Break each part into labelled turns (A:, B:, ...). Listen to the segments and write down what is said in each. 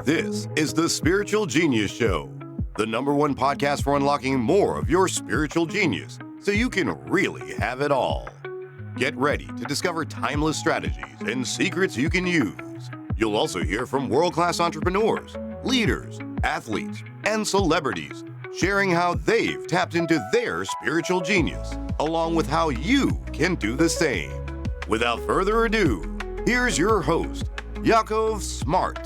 A: This is the Spiritual Genius Show, the #1 podcast for unlocking more of your spiritual genius so you can really have it all. Get ready to discover timeless strategies and secrets you can use. You'll also hear from world-class entrepreneurs, leaders, athletes, and celebrities sharing how they've tapped into their spiritual genius, along with how you can do the same. Without further ado, here's your host, Yakov Smart.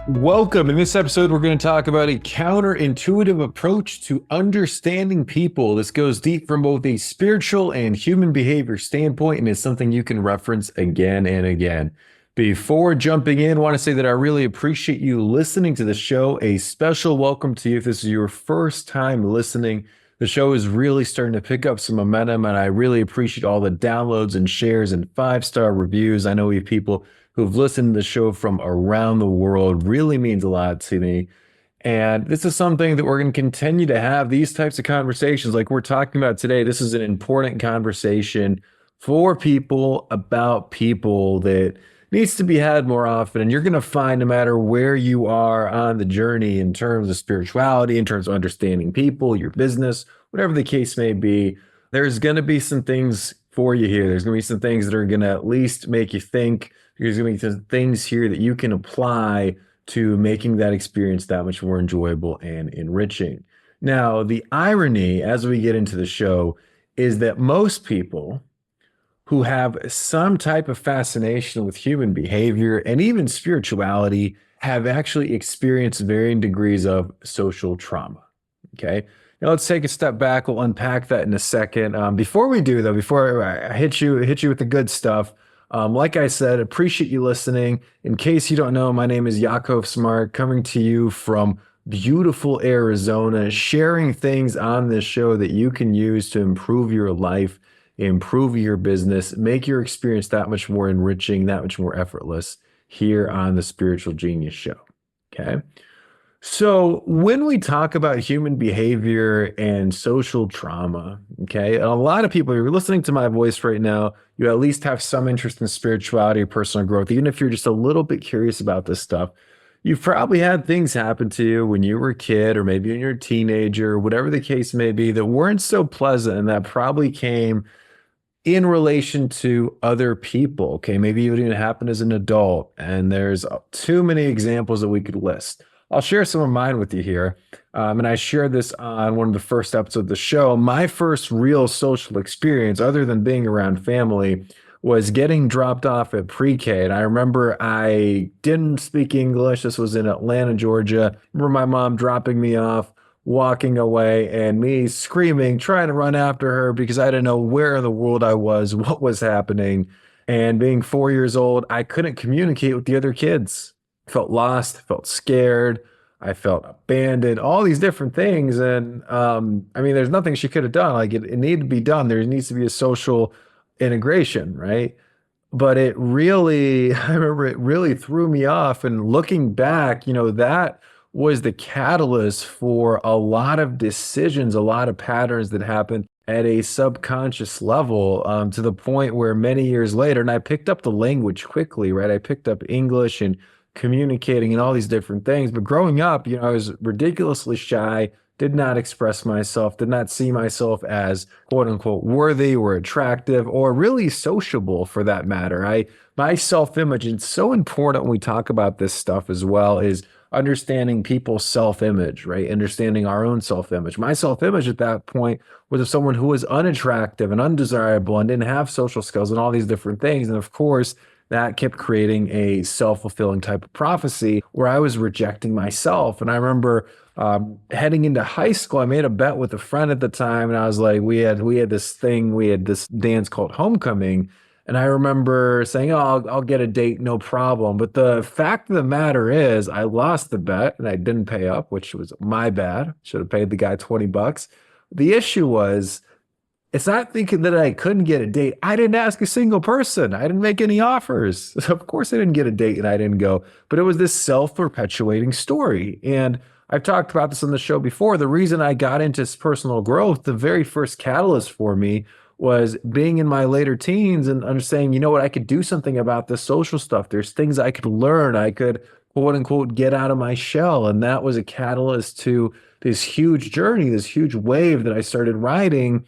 B: Welcome. In this episode, we're going to talk about a counterintuitive approach to understanding people. This goes deep from both a spiritual and human behavior standpoint, and is something you can reference again and again. Before jumping in, I want to say that I really appreciate you listening to the show. A special welcome to you if this is your first time listening. The show is really starting to pick up some momentum, and I really appreciate all the downloads and shares and 5-star reviews. I know we have people who've listened to the show from around the world. Really means a lot to me. And this is something that we're going to continue to have, these types of conversations like we're talking about today. This is an important conversation for people about people that needs to be had more often. And you're going to find, no matter where you are on the journey in terms of spirituality, in terms of understanding people, your business, whatever the case may be, there's going to be some things for you here. There's going to be some things that are going to at least make you think. There's going to be some things here that you can apply to making that experience that much more enjoyable and enriching. Now, the irony as we get into the show is that most people who have some type of fascination with human behavior and even spirituality have actually experienced varying degrees of social trauma. Okay. Now let's take a step back. We'll unpack that in a second. Before we do, though, before I hit you with the good stuff, like I said, appreciate you listening. In case you don't know, my name is Yakov Smart, coming to you from beautiful Arizona, sharing things on this show that you can use to improve your life, improve your business, make your experience that much more enriching, that much more effortless here on the Spiritual Genius Show. Okay. So when we talk about human behavior and social trauma, okay, and a lot of people, you're listening to my voice right now, you at least have some interest in spirituality or personal growth. Even if you're just a little bit curious about this stuff, you've probably had things happen to you when you were a kid, or maybe when you're a teenager, whatever the case may be, that weren't so pleasant, and that probably came in relation to other people. Okay, maybe it even happened as an adult, and there's too many examples that we could list. I'll share some of mine with you here. And I shared this on one of the first episodes of the show. My first real social experience, other than being around family, was getting dropped off at pre-K. And I remember I didn't speak English. This was in Atlanta, Georgia. I remember my mom dropping me off, walking away, and me screaming, trying to run after her because I didn't know where in the world I was, what was happening. And being 4 years old, I couldn't communicate with the other kids. I felt lost, I felt scared, I felt abandoned, all these different things. And I mean, there's nothing she could have done. Like it needed to be done. There needs to be a social integration, right? But it really, I remember it really threw me off. And looking back, that was the catalyst for a lot of decisions, a lot of patterns that happened at a subconscious level, to the point where many years later, and I picked up the language quickly, right? I picked up English and communicating and all these different things. But growing up, I was ridiculously shy, did not express myself, did not see myself as quote unquote worthy or attractive or really sociable for that matter. My self-image, it's so important when we talk about this stuff as well, is understanding people's self-image, right? Understanding our own self-image. My self-image at that point was of someone who was unattractive and undesirable and didn't have social skills and all these different things. And of course, that kept creating a self-fulfilling type of prophecy where I was rejecting myself. And I remember heading into high school, I made a bet with a friend at the time, and I was like, we had this dance called homecoming. And I remember saying, oh, I'll get a date, no problem. But the fact of the matter is I lost the bet and I didn't pay up, which was my bad. Should have paid the guy $20. The issue was, it's not thinking that I couldn't get a date. I didn't ask a single person. I didn't make any offers. So of course I didn't get a date and I didn't go. But it was this self-perpetuating story. And I've talked about this on the show before. The reason I got into personal growth, the very first catalyst for me was being in my later teens and understanding, you know what, I could do something about this social stuff. There's things I could learn. I could, quote unquote, get out of my shell. And that was a catalyst to this huge journey, this huge wave that I started riding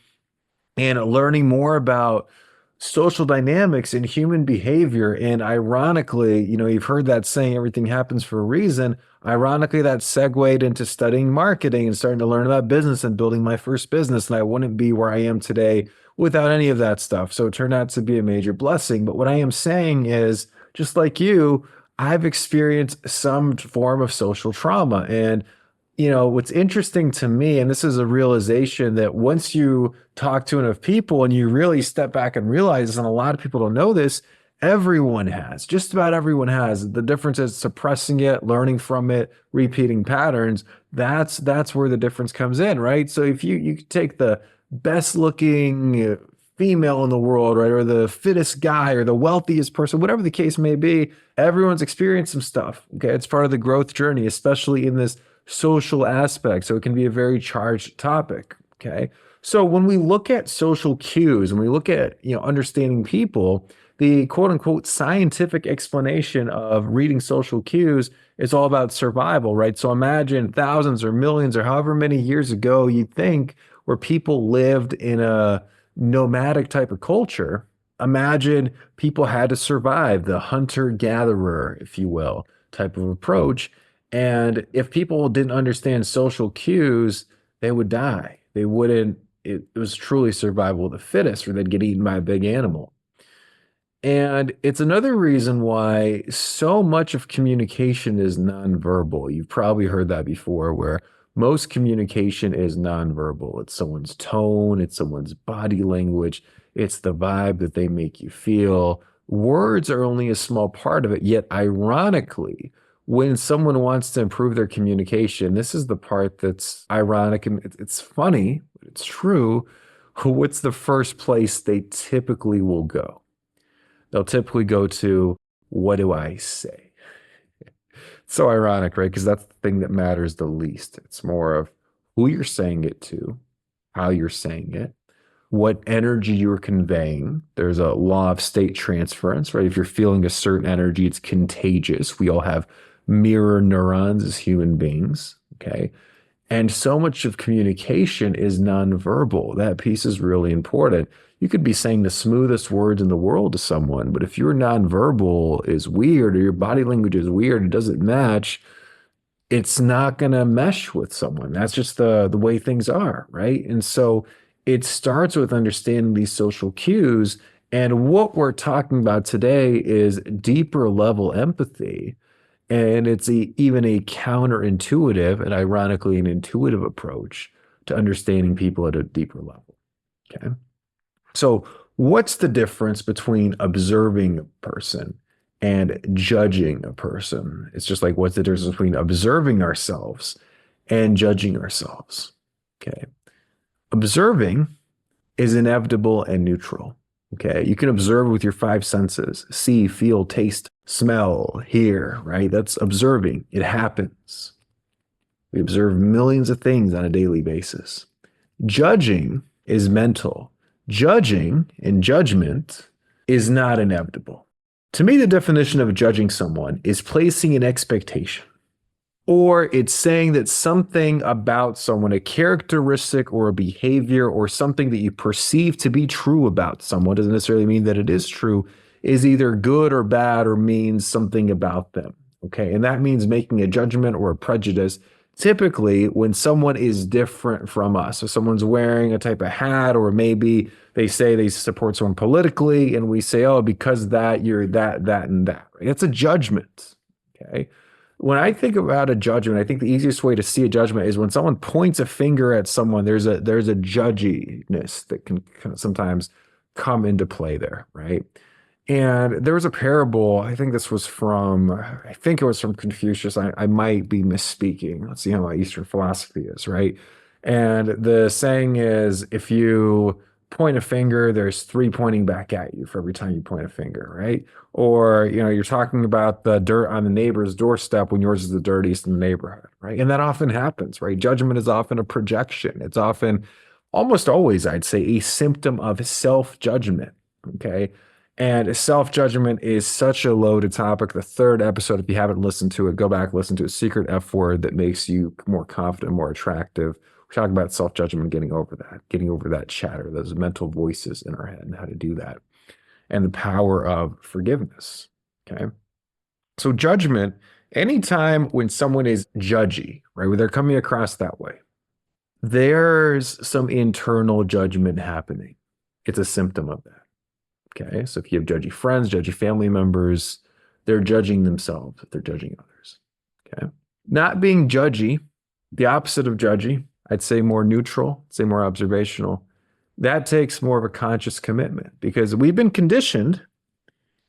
B: and learning more about social dynamics and human behavior. And ironically, you've heard that saying, everything happens for a reason. Ironically, that segued into studying marketing and starting to learn about business and building my first business. And I wouldn't be where I am today without any of that stuff. So it turned out to be a major blessing. But what I am saying is, just like you, I've experienced some form of social trauma. And what's interesting to me, and this is a realization that once you talk to enough people and you really step back and realize, and a lot of people don't know this, everyone has, just about everyone has. The difference is suppressing it, learning from it, repeating patterns. That's where the difference comes in, right? So if you take the best looking female in the world, right, or the fittest guy or the wealthiest person, whatever the case may be, everyone's experienced some stuff. Okay, it's part of the growth journey, especially in this social aspect. So it can be a very charged topic. Okay. So when we look at social cues and we look at, understanding people, the quote unquote scientific explanation of reading social cues is all about survival, right? So imagine thousands or millions or however many years ago you think where people lived in a nomadic type of culture. Imagine people had to survive, the hunter-gatherer, if you will, type of approach. And if people didn't understand social cues, they would die. They wouldn't, it was truly survival of the fittest, or they'd get eaten by a big animal. And it's another reason why so much of communication is nonverbal. You've probably heard that before, where most communication is nonverbal. It's someone's tone, it's someone's body language, it's the vibe that they make you feel. Words are only a small part of it, yet ironically, when someone wants to improve their communication, this is the part that's ironic and it's funny, but it's true. What's the first place they typically will go? They'll typically go to, what do I say? It's so ironic, right? Because that's the thing that matters the least. It's more of who you're saying it to, how you're saying it, what energy you're conveying. There's a law of state transference, right? If you're feeling a certain energy, it's contagious. We all have mirror neurons as human beings, okay? And so much of communication is nonverbal. That piece is really important. You could be saying the smoothest words in the world to someone, but if your nonverbal is weird or your body language is weird, it doesn't match, it's not going to mesh with someone. That's just the way things are, right? And so it starts with understanding these social cues. And what we're talking about today is deeper level empathy. And it's even a counterintuitive and ironically an intuitive approach to understanding people at a deeper level. Okay. So what's the difference between observing a person and judging a person? It's just like, what's the difference between observing ourselves and judging ourselves? Okay. Observing is inevitable and neutral. Okay. You can observe with your five senses: see, feel, taste, smell, hear, right? That's observing. It happens. We observe millions of things on a daily basis. Judging is mental. Judging and judgment is not inevitable. To me, the definition of judging someone is placing an expectation, or it's saying that something about someone, a characteristic or a behavior or something that you perceive to be true about someone, doesn't necessarily mean that it is true, is either good or bad or means something about them. Okay. And that means making a judgment or a prejudice. Typically, when someone is different from us, so someone's wearing a type of hat, or maybe they say they support someone politically, and we say, oh, because of that, you're that, that, and that. Right? It's a judgment. Okay. When I think about a judgment, I think the easiest way to see a judgment is when someone points a finger at someone, there's a judginess that can sometimes come into play there, right? And there was a parable, I think it was from Confucius. I might be misspeaking. Let's see how my Eastern philosophy is, right? And the saying is, if you point a finger, there's three pointing back at you for every time you point a finger, right? Or, you're talking about the dirt on the neighbor's doorstep when yours is the dirtiest in the neighborhood, right? And that often happens, right? Judgment is often a projection. It's often almost always, I'd say, a symptom of self-judgment. Okay. And self-judgment is such a loaded topic. The third episode, if you haven't listened to it, go back, listen to a secret F word that makes you more confident, more attractive. We're talking about self-judgment, getting over that chatter, those mental voices in our head and how to do that, and the power of forgiveness. Okay. So judgment, anytime when someone is judgy, right, when they're coming across that way, there's some internal judgment happening. It's a symptom of that. Okay. So if you have judgy friends, judgy family members, they're judging themselves, they're judging others. Okay. Not being judgy, the opposite of judgy, I'd say more neutral, say more observational. That takes more of a conscious commitment because we've been conditioned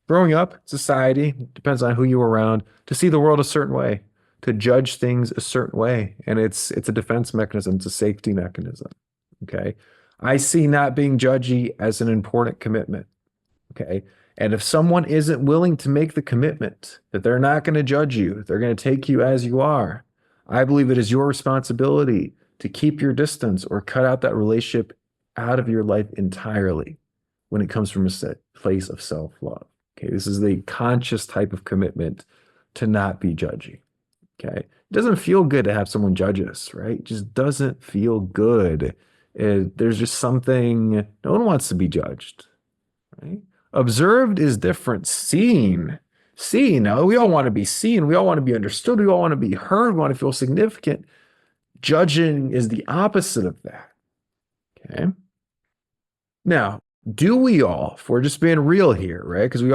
B: growing up, society, depends on who you were around, to see the world a certain way, to judge things a certain way. And it's a defense mechanism, it's a safety mechanism. Okay. I see not being judgy as an important commitment. Okay. And if someone isn't willing to make the commitment that they're not going to judge you, they're going to take you as you are, I believe it is your responsibility to keep your distance or cut out that relationship out of your life entirely when it comes from a place of self-love. Okay. This is the conscious type of commitment to not be judgy. Okay. It doesn't feel good to have someone judge us, right? It just doesn't feel good. There's just something, no one wants to be judged, right? Observed is different. Seen, now we all want to be seen. We all want to be understood. We all want to be heard. We want to feel significant. Judging is the opposite of that. Okay. Now, do we all, if we're just being real here, right? Because we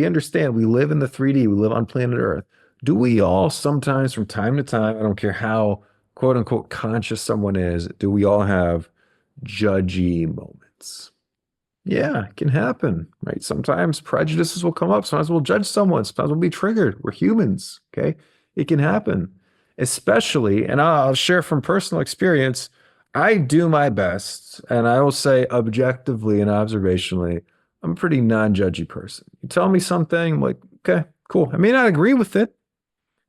B: understand we live in the 3D, we live on planet Earth. Do we all sometimes from time to time, I don't care how quote unquote conscious someone is, do we all have judgy moments? Yeah, it can happen, right? Sometimes prejudices will come up. Sometimes we'll judge someone. Sometimes we'll be triggered. We're humans, okay? It can happen, especially, and I'll share from personal experience, I do my best, and I will say objectively and observationally, I'm a pretty non-judgy person. You tell me something, I'm like, okay, cool. I may not agree with it.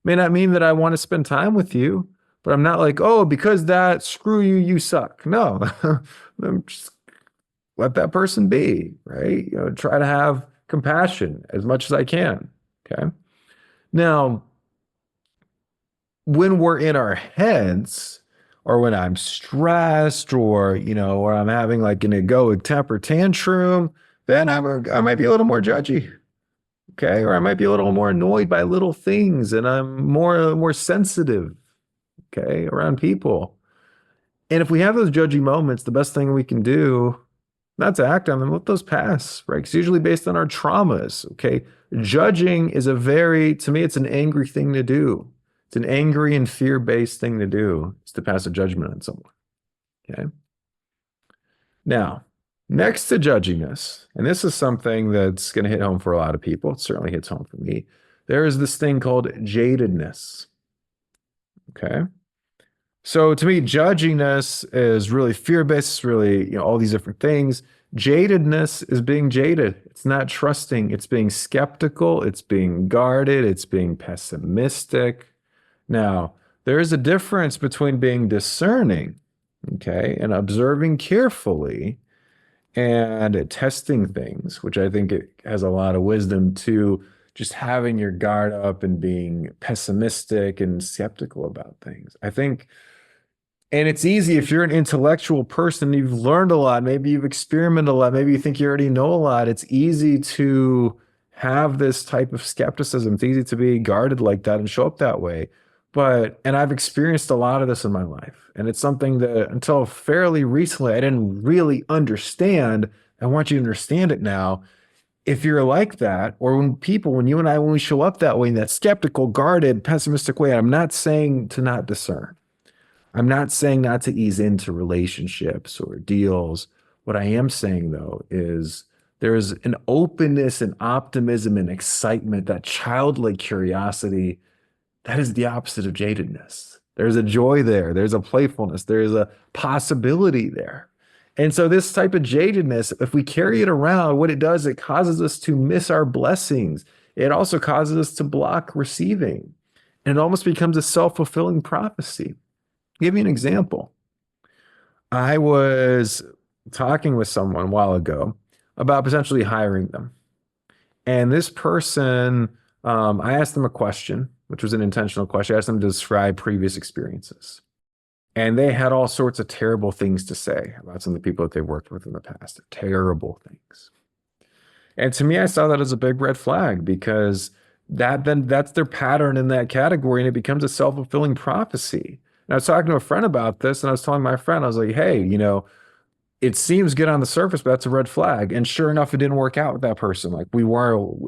B: May not mean that I want to spend time with you, but I'm not like, oh, because that, screw you, you suck. No, I'm just let that person be, right? Try to have compassion as much as I can. Okay. Now, when we're in our heads, or when I'm stressed, or or I'm having like an egoic temper tantrum, then I might be a little more judgy. Okay. Or I might be a little more annoyed by little things, and I'm more sensitive, okay, around people. And if we have those judgy moments, the best thing we can do, not to act on them, let those pass, right? It's usually based on our traumas, okay? Judging is to me, it's an angry thing to do. It's an angry and fear-based thing to do. It's to pass a judgment on someone, okay? Now, next to judginess, and this is something that's going to hit home for a lot of people. It certainly hits home for me. There is this thing called jadedness, okay? So to me, judginess is really fear-based, really, all these different things. Jadedness is being jaded. It's not trusting. It's being skeptical. It's being guarded. It's being pessimistic. Now, there is a difference between being discerning, okay, and observing carefully and testing things, which I think it has a lot of wisdom, to just having your guard up and being pessimistic and skeptical about things. I think, and it's easy if you're an intellectual person, you've learned a lot, maybe you've experimented a lot, maybe you think you already know a lot. It's easy to have this type of skepticism. It's easy to be guarded like that and show up that way. And I've experienced a lot of this in my life. And it's something that until fairly recently, I didn't really understand. I want you to understand it now. If you're like that, or when you and I, when we show up that way, in that skeptical, guarded, pessimistic way, I'm not saying to not discern. I'm not saying not to ease into relationships or deals. What I am saying, though, is there's an openness and optimism and excitement, that childlike curiosity, that is the opposite of jadedness. There's a joy there. There's a playfulness. There's a possibility there. And so this type of jadedness, if we carry it around, what it does, it causes us to miss our blessings. It also causes us to block receiving. And it almost becomes a self-fulfilling prophecy. I'll give you an example. I was talking with someone a while ago about potentially hiring them. And this person, I asked them a question, which was an intentional question. I asked them to describe previous experiences. And they had all sorts of terrible things to say about some of the people that they worked with in the past. Terrible things. And to me, I saw that as a big red flag because that's their pattern in that category, and it becomes a self-fulfilling prophecy. And I was talking to a friend about this, and I was telling my friend, I was like, hey, it seems good on the surface, but that's a red flag. And sure enough, it didn't work out with that person. Like we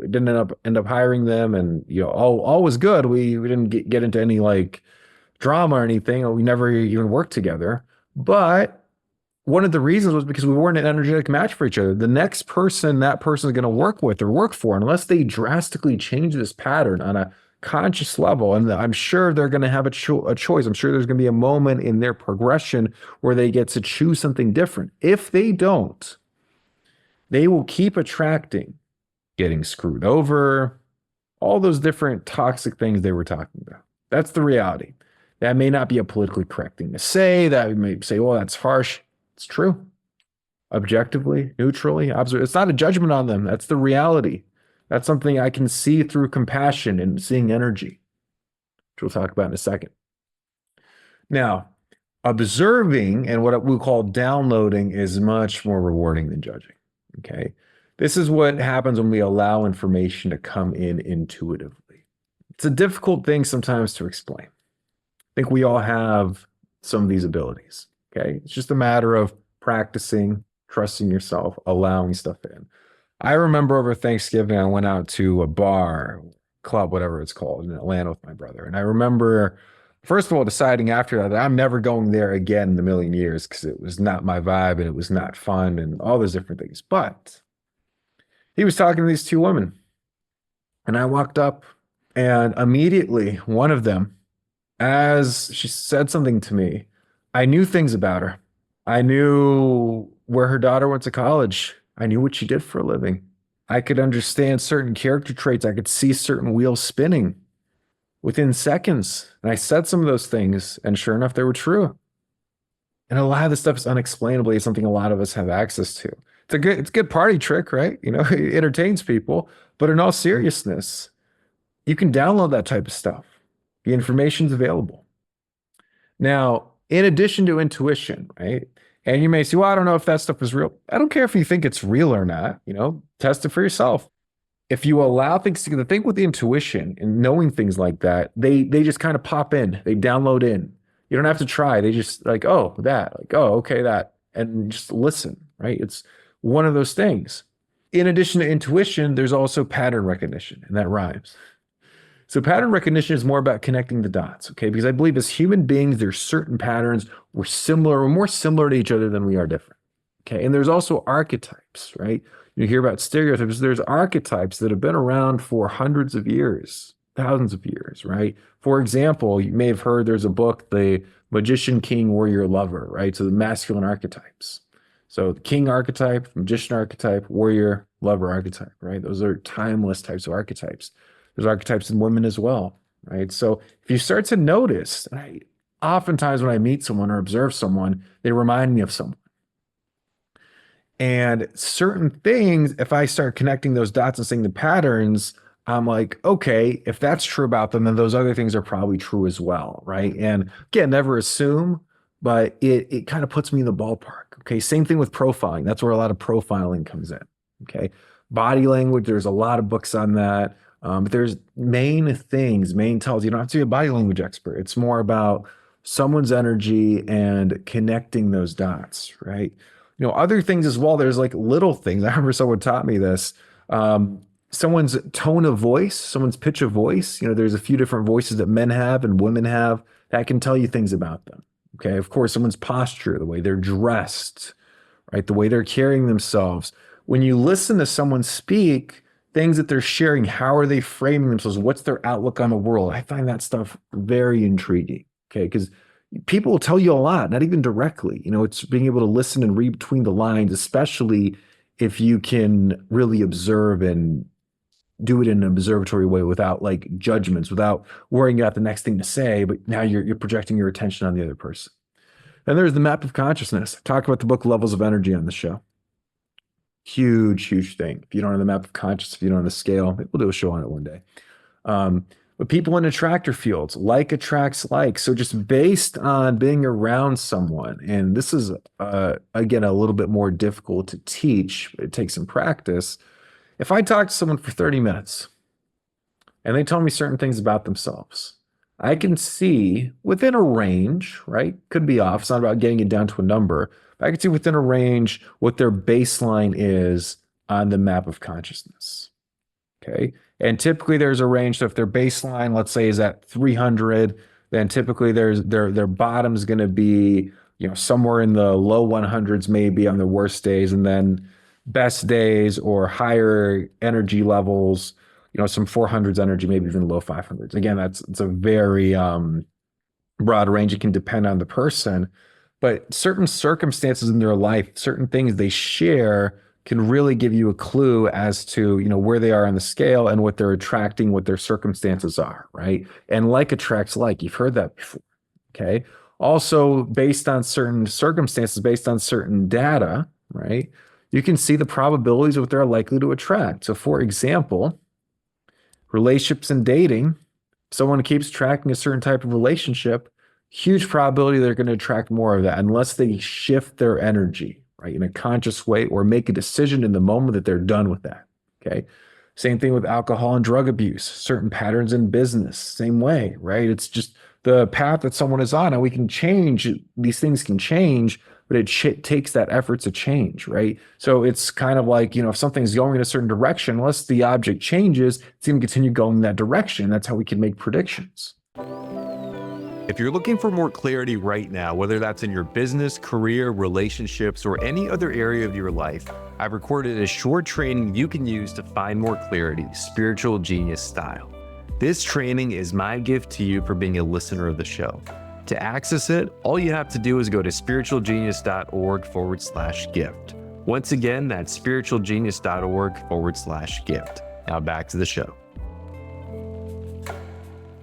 B: didn't end up hiring them, and all was good. We didn't get into any like drama or anything. We never even worked together. But one of the reasons was because we weren't an energetic match for each other. The next person that person is going to work with or work for, unless they drastically change this pattern on a conscious level, and I'm sure they're going to have a choice. I'm sure there's going to be a moment in their progression where they get to choose something different. If they don't, they will keep attracting getting screwed over, all those different toxic things they were talking about. That's the reality. That may not be a politically correct thing to say. That we may say, well, that's harsh. It's true. Objectively, neutrally, it's not a judgment on them. That's the reality. That's something I can see through compassion and seeing energy, which we'll talk about in a second. Now, observing and what we call downloading is much more rewarding than judging. Okay. This is what happens when we allow information to come in intuitively. It's a difficult thing sometimes to explain. I think we all have some of these abilities. Okay. It's just a matter of practicing, trusting yourself, allowing stuff in. I remember over Thanksgiving, I went out to a bar, club, whatever it's called, in Atlanta with my brother. And I remember, first of all, deciding after that I'm never going there again in a million years because it was not my vibe and it was not fun and all those different things. But he was talking to these two women. And I walked up and immediately one of them, as she said something to me, I knew things about her. I knew where her daughter went to college. I knew what she did for a living. I could understand certain character traits. I could see certain wheels spinning within seconds. And I said some of those things, and sure enough, they were true. And a lot of this stuff is unexplainably something a lot of us have access to. It's a good party trick, right? It entertains people. But in all seriousness, you can download that type of stuff. The information's available. Now, in addition to intuition, right? And you may say, well, I don't know if that stuff is real. I don't care if you think it's real or not, test it for yourself. If you allow things to the thing with the intuition and knowing things like that, they just kind of pop in, they download in. You don't have to try. They just like, oh, that, like, oh, okay, that, and just listen, right? It's one of those things. In addition to intuition, there's also pattern recognition, and that rhymes. So pattern recognition is more about connecting the dots, okay? Because I believe as human beings, there's certain patterns we're more similar to each other than we are different, okay? And there's also archetypes, right? You hear about stereotypes. There's archetypes that have been around for hundreds of years, thousands of years, right? For example, you may have heard there's a book, The Magician, King, Warrior, Lover, right? So the masculine archetypes. So the king archetype, magician archetype, warrior, lover archetype, right? Those are timeless types of archetypes. There's archetypes in women as well, right? So if you start to notice, oftentimes when I meet someone or observe someone, they remind me of someone. And certain things, if I start connecting those dots and seeing the patterns, I'm like, okay, if that's true about them, then those other things are probably true as well, right? And again, never assume, but it kind of puts me in the ballpark. Okay, same thing with profiling. That's where a lot of profiling comes in. Okay, body language, there's a lot of books on that. But there's main tells. You don't have to be a body language expert. It's more about someone's energy and connecting those dots, right? Other things as well. There's like little things. I remember someone taught me this. Someone's tone of voice, someone's pitch of voice. There's a few different voices that men have and women have that can tell you things about them. Okay, of course, someone's posture, the way they're dressed, right? The way they're carrying themselves. When you listen to someone speak, things that they're sharing, how are they framing themselves? What's their outlook on the world? I find that stuff very intriguing, okay? Because people will tell you a lot, not even directly. It's being able to listen and read between the lines, especially if you can really observe and do it in an observatory way without like judgments, without worrying about the next thing to say, but now you're projecting your attention on the other person. And there's the map of consciousness. Talk about the book Levels of Energy on the show. Huge, huge thing. If you don't have the map of consciousness, if you don't have the scale, maybe we'll do a show on it one day. But people in attractor fields, like attracts like. So just based on being around someone, and this is, again, a little bit more difficult to teach, but it takes some practice. If I talk to someone for 30 minutes and they tell me certain things about themselves, I can see within a range, right? Could be off. It's not about getting it down to a number. But I can see within a range what their baseline is on the map of consciousness. Okay. And typically there's a range. So if their baseline, let's say, is at 300, then typically their bottom is going to be, somewhere in the low 100s, maybe on the worst days. And then best days or higher energy levels, some 400s energy, maybe even low 500s. Again, it's a very broad range. It can depend on the person, but certain circumstances in their life, certain things they share can really give you a clue as to, where they are on the scale and what they're attracting, what their circumstances are, right? And like attracts like, you've heard that before, okay? Also, based on certain circumstances, based on certain data, right? You can see the probabilities of what they're likely to attract. So for example, relationships and dating, someone keeps tracking a certain type of relationship, huge probability they're going to attract more of that unless they shift their energy, right, in a conscious way or make a decision in the moment that they're done with that. Okay. Same thing with alcohol and drug abuse, certain patterns in business, same way, right? It's just the path that someone is on, and we can change. These things can change, but it takes that effort to change, right? So it's kind of like, if something's going in a certain direction, unless the object changes, it's going to continue going in that direction. That's how we can make predictions.
C: If you're looking for more clarity right now, whether that's in your business, career, relationships, or any other area of your life, I've recorded a short training you can use to find more clarity, Spiritual Genius style. This training is my gift to you for being a listener of the show. To access it, all you have to do is go to spiritualgenius.org/gift. Once again, that's spiritualgenius.org/gift. Now back to the show.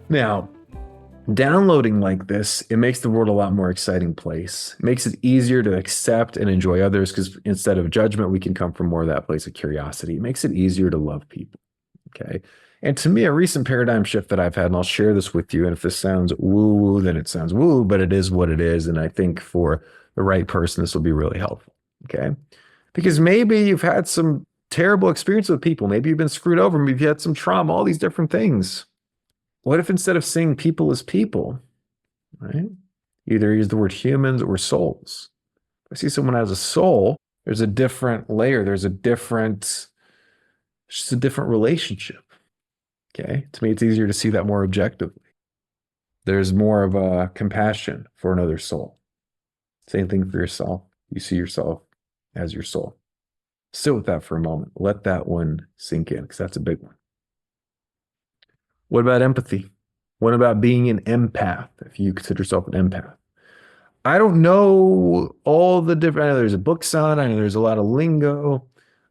B: Now, downloading like this, it makes the world a lot more exciting place. It makes it easier to accept and enjoy others because instead of judgment, we can come from more of that place of curiosity. It makes it easier to love people. Okay. And to me, a recent paradigm shift that I've had, and I'll share this with you, and if this sounds woo-woo, then it sounds woo, but it is what it is. And I think for the right person, this will be really helpful. Okay. Because maybe you've had some terrible experience with people. Maybe you've been screwed over. Maybe you've had some trauma, all these different things. What if instead of seeing people as people, right? Either use the word humans or souls. If I see someone as a soul, there's a different layer. There's just a different relationship. Okay. To me, it's easier to see that more objectively. There's more of a compassion for another soul. Same thing for yourself. You see yourself as your soul. Sit with that for a moment. Let that one sink in, because that's a big one. What about empathy? What about being an empath, if you consider yourself an empath? I don't know all the different, I know there's a books on, I know there's a lot of lingo.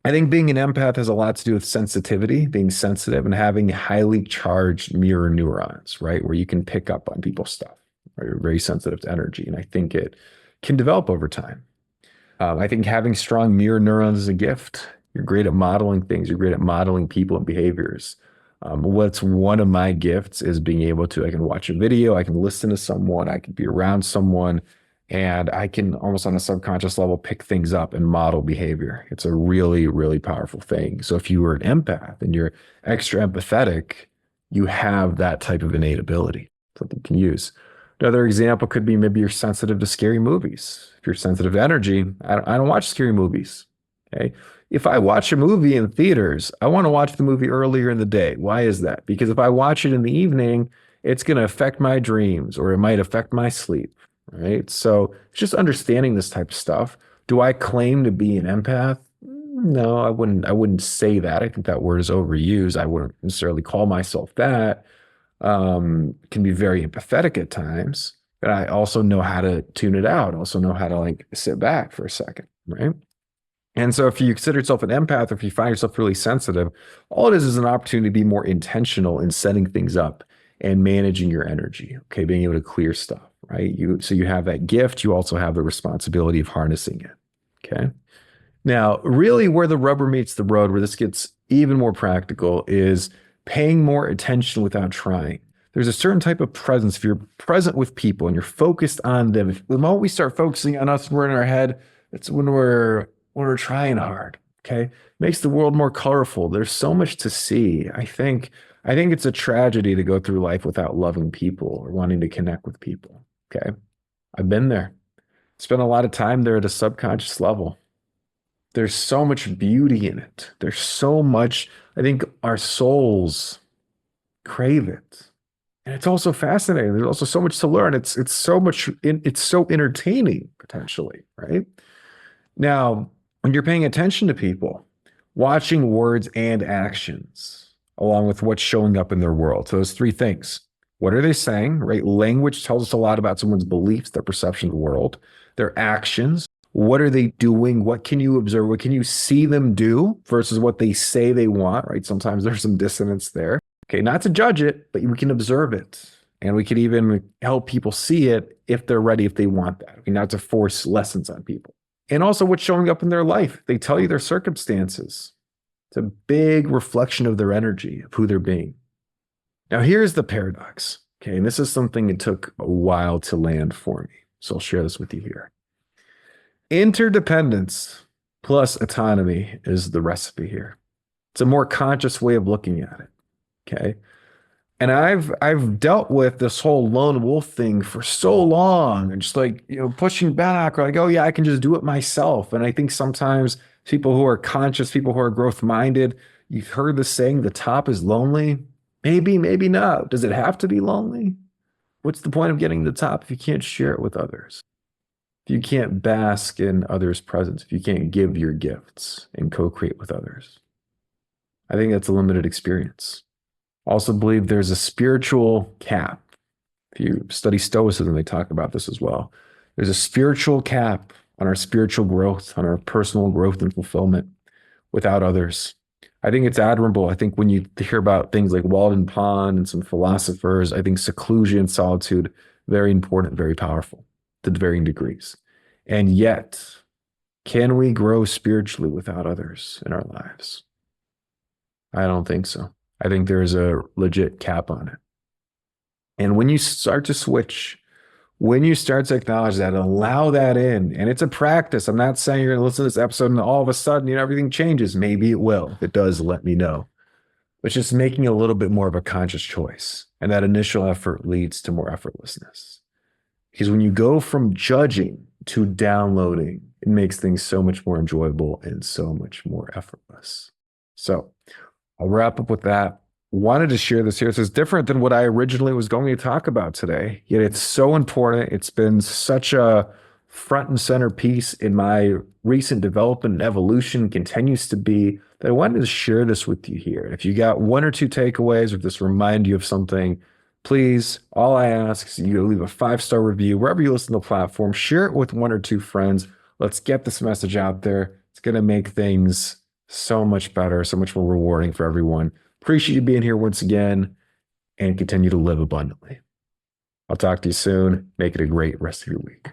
B: I think being an empath has a lot to do with sensitivity, being sensitive and having highly charged mirror neurons, right? Where you can pick up on people's stuff, right? You're very sensitive to energy. And I think it can develop over time. I think having strong mirror neurons is a gift. You're great at modeling things. You're great at modeling people and behaviors. What's one of my gifts is being able to, I can watch a video, I can listen to someone, I can be around someone, and I can almost on a subconscious level pick things up and model behavior. It's a really, really powerful thing. So if you were an empath and you're extra empathetic, you have that type of innate ability, something you can use. Another example could be maybe you're sensitive to scary movies. If you're sensitive to energy, I don't watch scary movies. Okay. If I watch a movie in theaters, I want to watch the movie earlier in the day. Why is that? Because if I watch it in the evening, it's going to affect my dreams or it might affect my sleep, right? So it's just understanding this type of stuff. Do I claim to be an empath? No, I wouldn't say that. I think that word is overused. I wouldn't necessarily call myself that. Can be very empathetic at times, but I also know how to tune it out. Also know how to like sit back for a second, right? And so if you consider yourself an empath, or if you find yourself really sensitive, all it is an opportunity to be more intentional in setting things up and managing your energy, okay? Being able to clear stuff, right? So you have that gift. You also have the responsibility of harnessing it. Okay. Now, really where the rubber meets the road, where this gets even more practical, is paying more attention without trying. There's a certain type of presence. If you're present with people and you're focused on them, the moment we start focusing on us and we're in our head, it's when we're trying hard. Okay. Makes the world more colorful. There's so much to see. I think it's a tragedy to go through life without loving people or wanting to connect with people. Okay. I've been there. Spent a lot of time there at a subconscious level. There's so much beauty in it. There's so much, I think our souls crave it. And it's also fascinating. There's also so much to learn. It's so entertaining potentially, right? Now, when you're paying attention to people, watching words and actions, along with what's showing up in their world. So those three things. What are they saying, right? Language tells us a lot about someone's beliefs, their perception of the world, their actions. What are they doing? What can you observe? What can you see them do versus what they say they want, right? Sometimes there's some dissonance there. Okay, not to judge it, but we can observe it. And we can even help people see it if they're ready, if they want that. Okay, not to force lessons on people. And also what's showing up in their life. They tell you their circumstances. It's a big reflection of their energy, of who they're being. Now, here's the paradox. Okay, and this is something that took a while to land for me. So I'll share this with you here. Interdependence plus autonomy is the recipe here. It's a more conscious way of looking at it. Okay. And I've dealt with this whole lone wolf thing for so long and just like, pushing back or like, oh yeah, I can just do it myself. And I think sometimes people who are conscious, people who are growth minded, you've heard the saying, the top is lonely. Maybe, maybe not. Does it have to be lonely? What's the point of getting to the top if you can't share it with others? If you can't bask in others' presence, if you can't give your gifts and co-create with others? I think that's a limited experience. Also believe there's a spiritual cap. If you study Stoicism, they talk about this as well. There's a spiritual cap on our spiritual growth, on our personal growth and fulfillment without others. I think it's admirable. I think when you hear about things like Walden Pond and some philosophers, I think seclusion and solitude, very important, very powerful to varying degrees. And yet, can we grow spiritually without others in our lives? I don't think so. I think there's a legit cap on it. And when you start to switch, when you start to acknowledge that, allow that in, and it's a practice. I'm not saying you're going to listen to this episode and all of a sudden, everything changes. Maybe it will. If it does, let me know. But just making a little bit more of a conscious choice. And that initial effort leads to more effortlessness. Because when you go from judging to downloading, it makes things so much more enjoyable and so much more effortless. So I'll wrap up with that. Wanted to share this here. This is different than what I originally was going to talk about today, yet it's so important. It's been such a front and center piece in my recent development and evolution, continues to be, that I wanted to share this with you here. If you got one or two takeaways or if this remind you of something, please, all I ask is you leave a 5-star review wherever you listen to the platform. Share it with one or two friends. Let's get this message out there. It's going to make things so much better, so much more rewarding for everyone. Appreciate you being here once again, and continue to live abundantly. I'll talk to you soon. Make it a great rest of your week.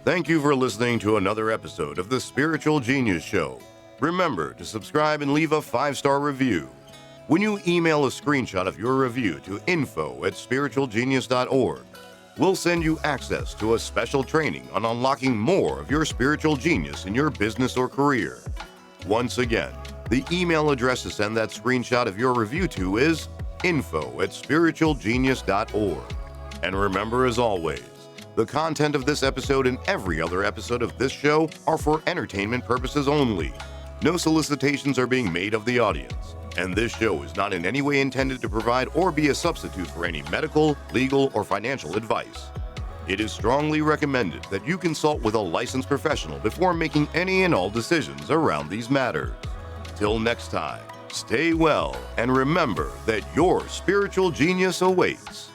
A: Thank you for listening to another episode of the Spiritual Genius Show. Remember to subscribe and leave a 5-star review. When you email a screenshot of your review to info@spiritualgenius.org, we'll send you access to a special training on unlocking more of your spiritual genius in your business or career. Once again, the email address to send that screenshot of your review to is info@spiritualgenius.org. And remember, as always, the content of this episode and every other episode of this show are for entertainment purposes only. No solicitations are being made of the audience, and this show is not in any way intended to provide or be a substitute for any medical, legal, or financial advice. It is strongly recommended that you consult with a licensed professional before making any and all decisions around these matters. Till next time, stay well and remember that your spiritual genius awaits.